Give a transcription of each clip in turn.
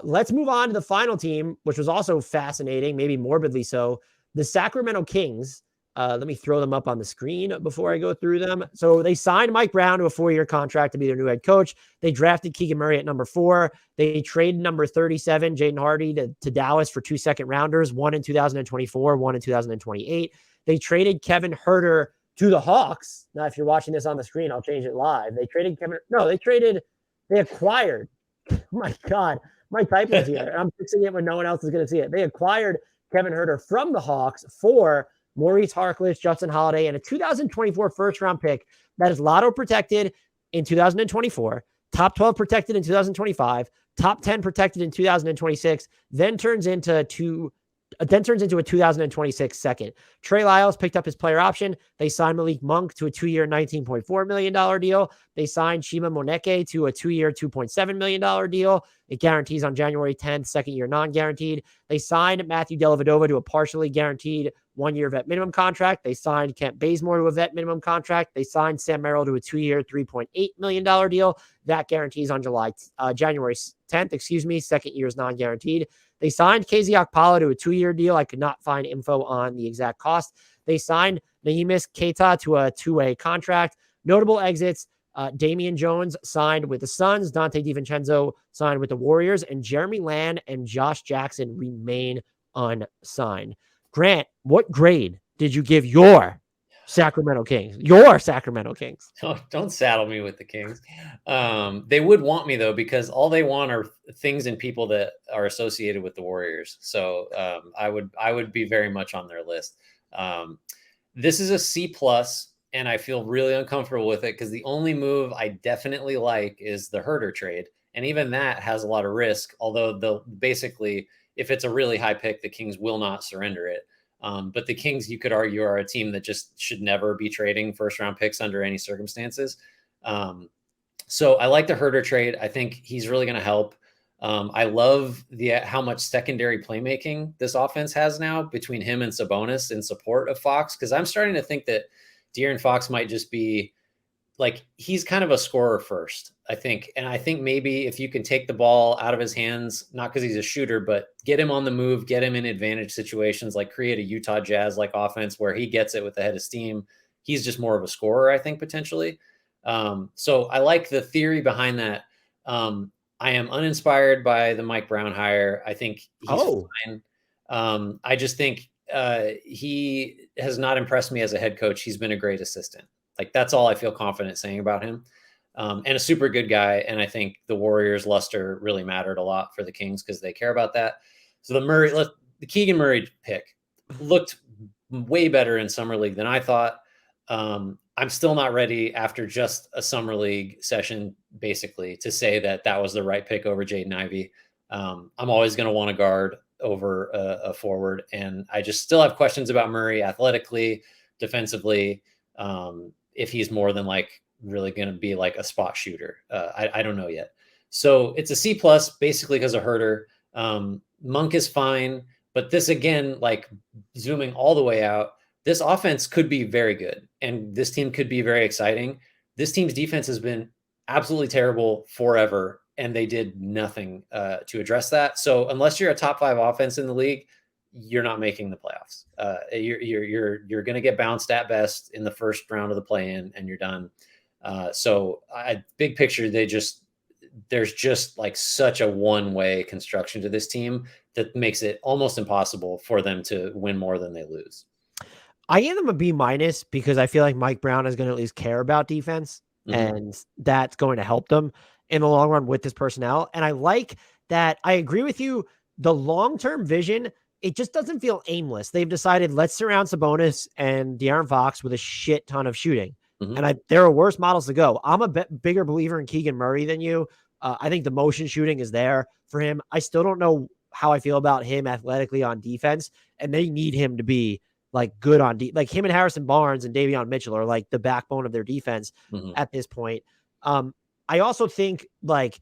Let's move on to the final team, which was also fascinating, maybe morbidly so. The Sacramento Kings. Let me throw them up on the screen before I go through them. So they signed Mike Brown to a 4-year contract to be their new head coach. They drafted Keegan Murray at number 4. They traded number 37, Jaden Hardy, to Dallas for 2 second-rounders, one in 2024, one in 2028. They traded Kevin Huerter to the Hawks. Now, if you're watching this on the screen, I'll change it live. They acquired. Oh my God, my typo's here. I'm fixing it when no one else is going to see it. They acquired Kevin Huerter from the Hawks for Maurice Harkless, Justin Holiday, and a 2024 first-round pick that is lotto protected in 2024, top 12 protected in 2025, top 10 protected in 2026, then turns into a 2026 second. Trey Lyles picked up his player option. They signed Malik Monk to a 2-year, $19.4 million deal. They signed Shima Moneke to a 2-year, $2.7 million deal. It guarantees on January 10th, second year non-guaranteed. They signed Matthew Dellavedova to a partially guaranteed 1-year vet minimum contract. They signed Kent Bazemore to a vet minimum contract. They signed Sam Merrill to a 2-year, $3.8 million deal. That guarantees on January 10th, second year is non-guaranteed. They signed KZ Okpala to a 2-year deal. I could not find info on the exact cost. They signed Nahimis Keita to a 2-way contract. Notable exits, Damian Jones signed with the Suns, Dante DiVincenzo signed with the Warriors, and Jeremy Lamb and Josh Jackson remain unsigned. Grant, what grade did you give your Sacramento Kings? Don't saddle me with the Kings. They would want me though, because all they want are things and people that are associated with the Warriors. So I would be very much on their list. This is a C+, and I feel really uncomfortable with it because the only move I definitely like is the Huerter trade, and even that has a lot of risk. Although basically, if it's a really high pick, the Kings will not surrender it. But the Kings, you could argue, are a team that just should never be trading first-round picks under any circumstances. So I like the Huerter trade. I think he's really going to help. I love how much secondary playmaking this offense has now between him and Sabonis in support of Fox, because I'm starting to think that De'Aaron Fox might just be like, he's kind of a scorer first, I think. And I think maybe if you can take the ball out of his hands, not because he's a shooter, but get him on the move, get him in advantage situations, like create a Utah Jazz like offense where he gets it with the head of steam. He's just more of a scorer, I think, potentially. So I like the theory behind that. I am uninspired by the Mike Brown hire. I think he's fine. I just think he has not impressed me as a head coach. He's been a great assistant. Like, that's all I feel confident saying about him. And a super good guy. And I think the Warriors' luster really mattered a lot for the Kings because they care about that. So the Keegan Murray pick looked way better in Summer League than I thought. I'm still not ready after just a Summer League session, basically, to say that was the right pick over Jaden Ivey. I'm always going to want to guard over a forward. And I just still have questions about Murray athletically, defensively, if he's more than like really going to be like a spot shooter. I don't know yet. So it's a C+, basically because of Huerter. Monk is fine, but this, again, like zooming all the way out, this offense could be very good and this team could be very exciting. This team's defense has been absolutely terrible forever, and they did nothing to address that. So unless you're a top 5 offense in the league, you're not making the playoffs. You're going to get bounced at best in the first round of the play-in, and you're done. So big picture, there's just like such a one-way construction to this team that makes it almost impossible for them to win more than they lose. I give them a B- because I feel like Mike Brown is going to at least care about defense, and that's going to help them in the long run with this personnel. And I like that. I agree with you. The long-term vision, it just doesn't feel aimless. They've decided, let's surround Sabonis and De'Aaron Fox with a shit ton of shooting. And there are worse models to go. I'm a bigger believer in Keegan Murray than you. I think the motion shooting is there for him. I still don't know how I feel about him athletically on defense, and they need him to be like good on like him and Harrison Barnes and Davion Mitchell are like the backbone of their defense at this point. I also think like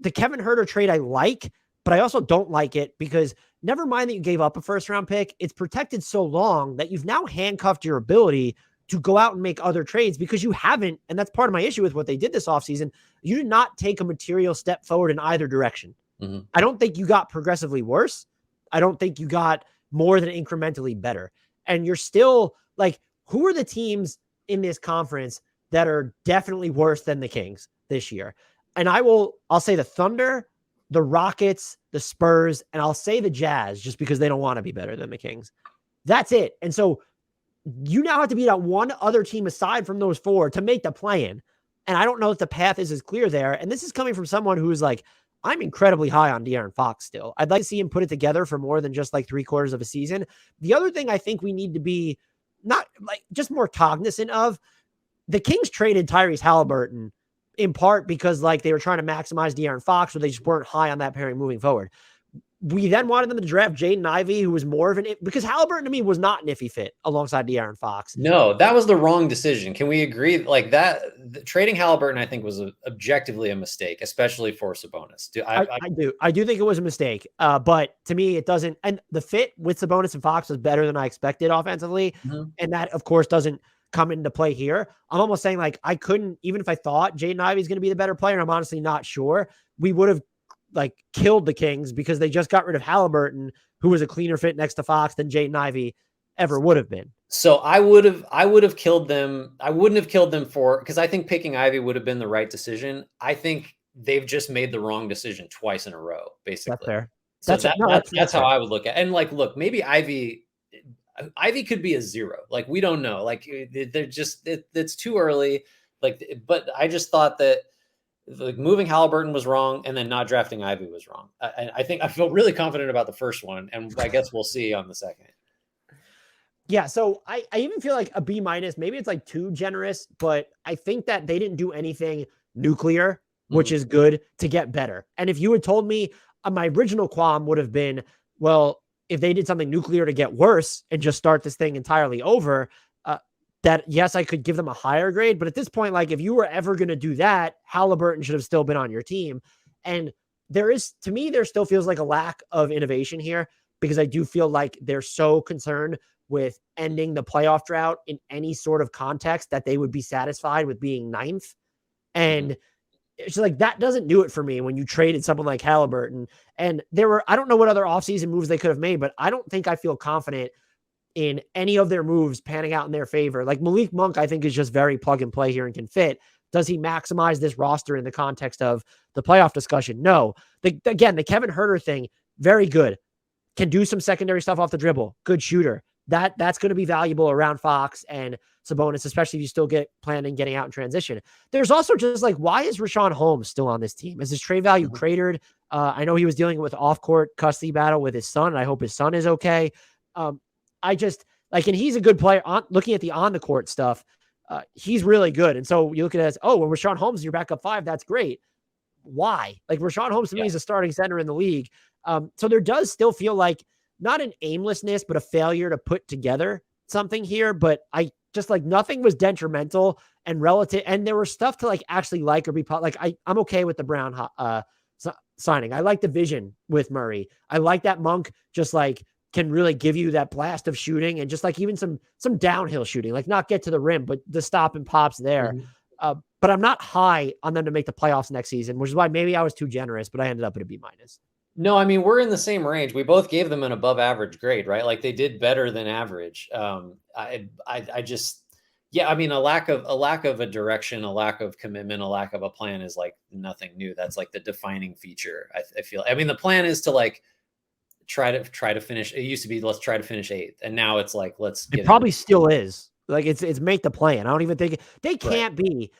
the Kevin Huerter trade I like, but I also don't like it because never mind that you gave up a first round pick. It's protected so long that you've now handcuffed your ability to go out and make other trades because you haven't. And that's part of my issue with what they did this offseason. You did not take a material step forward in either direction. Mhm. I don't think you got progressively worse. I don't think you got more than incrementally better. And you're still like, who are the teams in this conference that are definitely worse than the Kings this year? And I'll say the Thunder, the Rockets, the Spurs, and I'll say the Jazz just because they don't want to be better than the Kings. That's it. And so you now have to beat out one other team aside from those four to make the play-in. And I don't know if the path is as clear there. And this is coming from someone who is like, I'm incredibly high on De'Aaron Fox still. I'd like to see him put it together for more than just like 3/4 of a season. The other thing I think we need to be not like just more cognizant of, the Kings traded Tyrese Halliburton in part because like they were trying to maximize De'Aaron Fox, or they just weren't high on that pairing moving forward. We then wanted them to draft Jaden Ivey, who was more of an, because Halliburton to me was not an iffy fit alongside De'Aaron Fox. No, that was the wrong decision. Can we agree? Like that, trading Halliburton, I think, was objectively a mistake, especially for Sabonis. I do think it was a mistake, but to me, it doesn't. And the fit with Sabonis and Fox was better than I expected offensively, and that, of course, doesn't come into play here. I'm almost saying like I couldn't, even if I thought Jaden Ivey is going to be the better player, I'm honestly not sure. We would have like killed the Kings because they just got rid of Halliburton, who was a cleaner fit next to Fox than Jaden Ivey ever would have been. So I would have killed them. I wouldn't have killed them because I think picking Ivy would have been the right decision. I think they've just made the wrong decision twice in a row, basically. That's fair. So that's how I would look at it. And like, look, maybe Ivy could be a 0. Like, we don't know. Like, they're just, it's too early. Like, but I just thought that like moving Halliburton was wrong, and then not drafting Ivy was wrong. I think I feel really confident about the first one, and I guess we'll see on the second. Yeah, so I even feel like a B-, maybe it's like too generous, but I think that they didn't do anything nuclear, which is good, to get better. And if you had told me, my original qualm would have been, well, if they did something nuclear to get worse and just start this thing entirely over, that yes, I could give them a higher grade. But at this point, like if you were ever going to do that, Halliburton should have still been on your team. And there still feels like a lack of innovation here, because I do feel like they're so concerned with ending the playoff drought in any sort of context that they would be satisfied with being 9th. And it's like, that doesn't do it for me when you traded someone like Halliburton. And I don't know what other offseason moves they could have made, but I don't think I feel confident in any of their moves panning out in their favor. Like Malik Monk, I think, is just very plug and play here and can fit. Does he maximize this roster in the context of the playoff discussion? No. Again, the Kevin Huerter thing, very good. Can do some secondary stuff off the dribble. Good shooter. That's going to be valuable around Fox and Sabonis, especially if you still plan on getting out in transition. There's also just like, why is Richaun Holmes still on this team? Is his trade value cratered? I know he was dealing with off-court custody battle with his son, and I hope his son is okay. I just like, and he's a good player. Looking at the on-the-court stuff, he's really good. And so you look at it as, oh, well, Richaun Holmes is your backup 5. That's great. Why? Like Richaun Holmes to me is a starting center in the league. So there does still feel like not an aimlessness, but a failure to put together something here. But I just like, nothing was detrimental and relative. And there was stuff to like actually like or be like, I'm okay with the Brown signing. I like the vision with Murray. I like that Monk just like can really give you that blast of shooting and just like even some downhill shooting, like not get to the rim, but the stop and pops there. But I'm not high on them to make the playoffs next season, which is why maybe I was too generous, but I ended up at a B-. No, I mean, we're in the same range. We both gave them an above average grade, right? Like they did better than average. I just, yeah, I mean, a lack of a direction, a lack of commitment, a lack of a plan is like nothing new. That's like the defining feature. I feel, I mean, the plan is to like try to finish. It used to be, let's try to finish 8th. And now it's like, it probably still is like, it's make the plan. I don't even think they can't be.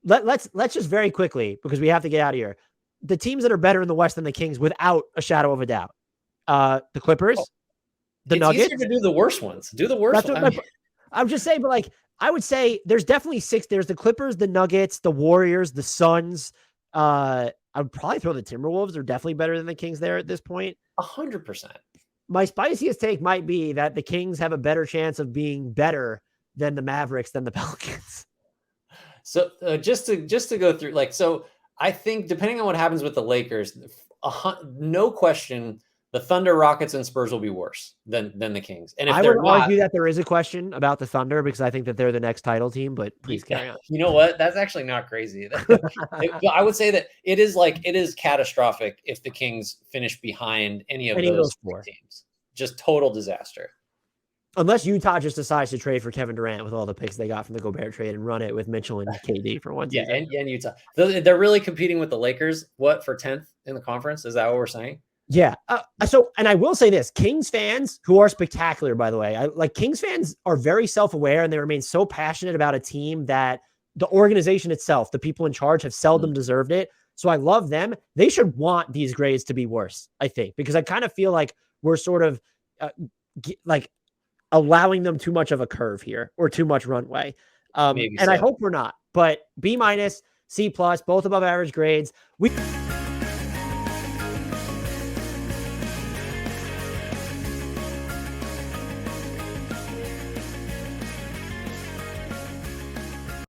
Let's just very quickly, because we have to get out of here. The teams that are better in the West than the Kings, without a shadow of a doubt, the Clippers, the Nuggets. It's easier to do the worst ones. Do the worst ones. I'm just saying, but like, I would say there's definitely 6. There's the Clippers, the Nuggets, the Warriors, the Suns. I would probably throw the Timberwolves. They're definitely better than the Kings there at this point. 100%. My spiciest take might be that the Kings have a better chance of being better than the Mavericks than the Pelicans. So just to go through, like, so I think depending on what happens with the Lakers, no question, The Thunder, Rockets, and Spurs will be worse than the Kings. And if I they're would not, argue that there is a question about the Thunder because I think that they're the next title team, but please carry on. You know what? That's actually not crazy. I would say that it is catastrophic if the Kings finish behind any of those four teams. Just total disaster. Unless Utah just decides to trade for Kevin Durant with all the picks they got from the Gobert trade and run it with Mitchell and KD for one season. Yeah, and Utah. They're really competing with the Lakers. What, for 10th in the conference? Is that what we're saying? Yeah. And I will say this, Kings fans, who are spectacular, by the way, Kings fans are very self-aware and they remain so passionate about a team that the organization itself, the people in charge, have seldom deserved it. So I love them. They should want these grades to be worse, I think, because I kind of feel like we're sort of allowing them too much of a curve here or too much runway. I hope we're not, but B-, C+, both above average grades.